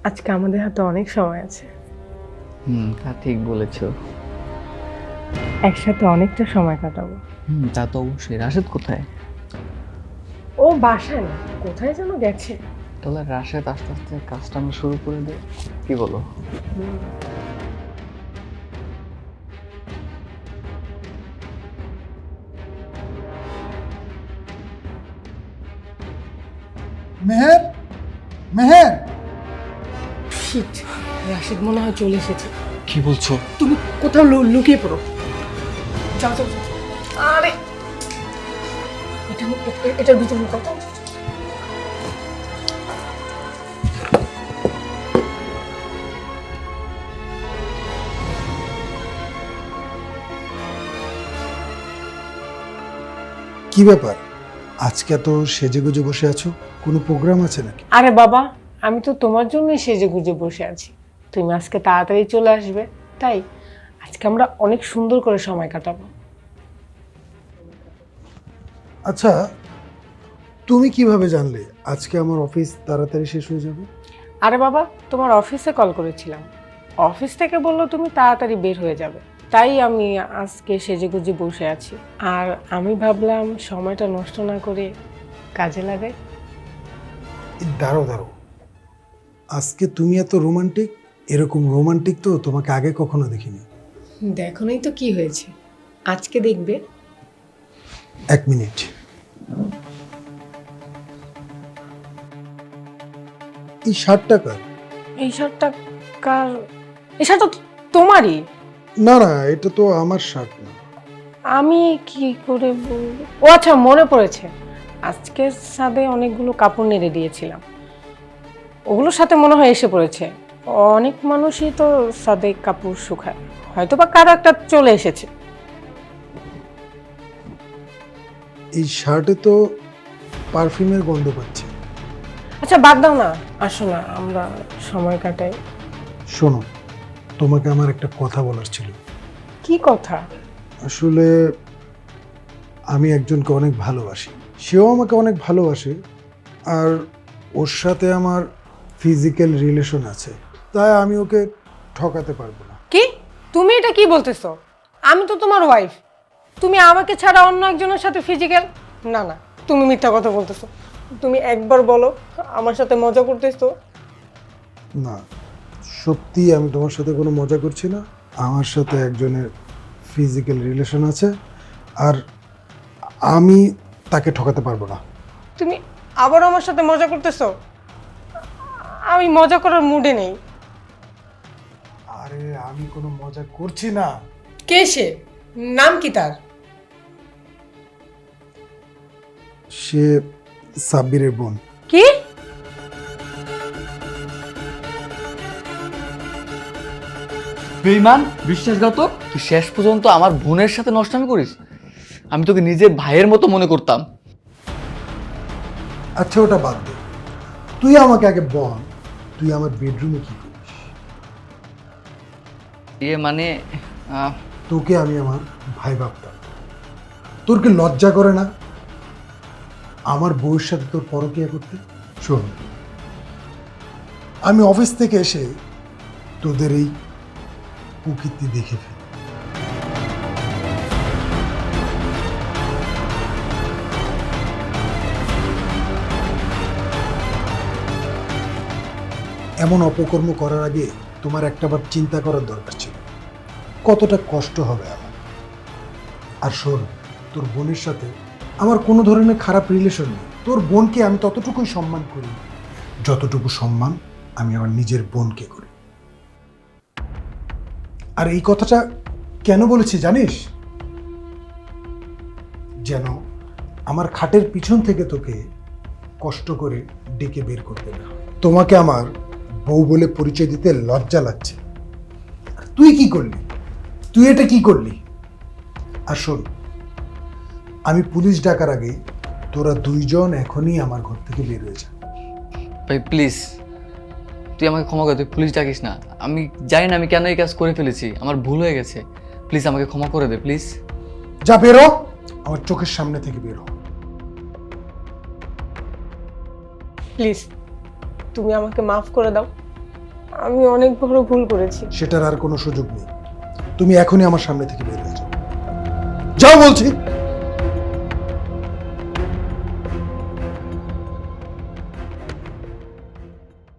আজকে আমাদের হাতে অনেক সময় আছে। তা ঠিক বলেছো। একসাথে অনেকটা সময় কাটাবো। তা তো অবশ্যই। রাশেদ কোথায়? ও বাসায় না, কোথায় যেন গেছে। তাহলে রাশেদ আস্তে আস্তে কাজটা আমরা শুরু করে দেই, কি বলো? হুম। মেহের, মেহের, শিট, রাশিদ মনে হয় চলে এসেছে। কি বলছো? তুমি কোথাও লুকিয়ে পড়ো। যাও যাও যাও। আরে এটার ভিতরে কত। কি ব্যাপার? আজকে এত সেজেগুজে বসে আছো, কোনো প্রোগ্রাম আছে নাকি? আরে বাবা, আমি তো তোমার জন্যই সেজেগুজে বসে আছি। তুমি আজকে তাড়াতাড়ি চলে আসবে, তাই আজকে আমরা অনেক সুন্দর করে সময় কাটাবো। আচ্ছা, তুমি কিভাবে জানলে আজকে আমার অফিস তাড়াতাড়ি শেষ হয়ে যাবে? আরে বাবা, তোমার অফিসে কল করেছিলাম, অফিস থেকে বললো তুমি তাড়াতাড়ি বের হয়ে যাবে, তাই আমি আজকে সেজেগুজে বসে আছি। আর আমি ভাবলাম সময়টা নষ্ট না করে কাজে লাগাই। দাঁড়ো দাঁড়ো, আজকে তুমি এত রোমান্টিক, এরকম রোমান্টিক তো তোমাকে আগে কখনো দেখিনি। দেখো নাই তো কি হয়েছে, আজকে দেখবে। 1 মিনিট। এই 60 টাকা? এই শার্টটা কার? এই শার্টটা তো তোমারই। না না, এটা তো আমার শার্ট না। আমি কি করে বলবো? ও আচ্ছা, মনে পড়েছে, আজকে ছাদে অনেকগুলো কাপড় নেড়ে দিয়েছিলাম, ওগুলোর সাথে মনে হয় এসে পড়েছে। অনেক মানুষই তো ছাদে কাপড় শুকায়, হয়তো বা কারো একটা চলে এসেছে। এই শার্টে তো পারফিউমের গন্ধ পাচ্ছি। আচ্ছা বাদ দাও না, আসো না আমরা সময় কাটাই। শোনো, তোমাকে আমার একটা কথা বলার ছিল। কি কথা? আসলে আমি একজনকে অনেক ভালোবাসি, সেও আমাকে অনেক ভালোবাসে, আর ওর সাথে আমার ফিজিক্যাল রিলেশন আছে, তাই আমি ওকে ঠকাতে পারবো না। কি? তুমি এটা কি বলতেছো? আমি তো তোমার ওয়াইফ, তুমি আমাকে ছাড়া অন্য একজনের সাথে ফিজিক্যাল? না না, তুমি মিথ্যা কথা বলতেছো। তুমি একবার বলো আমার সাথে মজা করতেছো। না, সত্যি আমি তোমার সাথে কোনো মজা করছি না। আমার সাথে একজনের ফিজিক্যাল রিলেশন আছে, আর আমি তাকে ঠকাতে পারবো না। তুমি আবার আমার সাথে মজা করতেছো? আমি মজা করার মুডে নেই। আরে আমি কোনো মজা করছি না। কে সে? নাম কি তার? সে সাব্বিরের বোন। কি? বেঈমান, বিশ্বাসঘাতক! তুই শেষ পর্যন্ত আমার বোনের সাথে নষ্টামি করিস? আমি তোকে নিজের ভাইয়ের মতো মনে করতাম। আচ্ছা ওটা বাদ দে, তুই আমাকে আগে বল, তুই আমার বেডরুমে কি করিস? মানে তোকে আমি আমার ভাই ভাবতাম, তোর কি লজ্জা করে না আমার বউয়ের সাথে তোর পরকীয়া করতে? শোন, আমি অফিস থেকে এসে তোদের এই কুকীর্তি দেখে ফেলি। এমন অপকর্ম করার আগে তোমার একটাবার চিন্তা করার দরকার ছিল, কতটা কষ্ট হবে আমার। আর শোন, তোর বোনের সাথে আমার কোনো ধরনের খারাপ রিলেশন নেই। তোর বোনকে আমি ততটুকুই সম্মান করি যতটুকু সম্মান আমি আমার নিজের বোনকে করি। আর এই কথাটা কেন বলেছি জানিস? যেন আমার খাটের পিছন থেকে তোকে কষ্ট করে ডেকে বের করতে না হয়। তোমাকে আমার বউ বলে পরিচয় দিতে লজ্জা লাগছে। আর তুই কি করলি? তুই এটা কি করলি? আর শোন, আমি পুলিশ ডাকার আগে তোরা দুইজন এখনই আমার ঘর থেকে বের হয়ে যা। ভাই প্লিজ, তুই আমাকে ক্ষমা করে, তুই পুলিশ ডাকিস না। আমি জানি না আমি কেন এই কাজ করে ফেলেছি, আমার ভুল হয়ে গেছে। প্লিজ আমাকে ক্ষমা করে দে, প্লিজ। যা বেরো, আমার চোখের সামনে থেকে বেরো। প্লিজ তুমি আমাকে মাফ করে দাও। আমি অনেক বড় ভুল করেছি। সেটার আর কোনো সুযোগ নেই। তুমি এখনই আমার সামনে থেকে বের হয়ে যাও। যাও বলছি।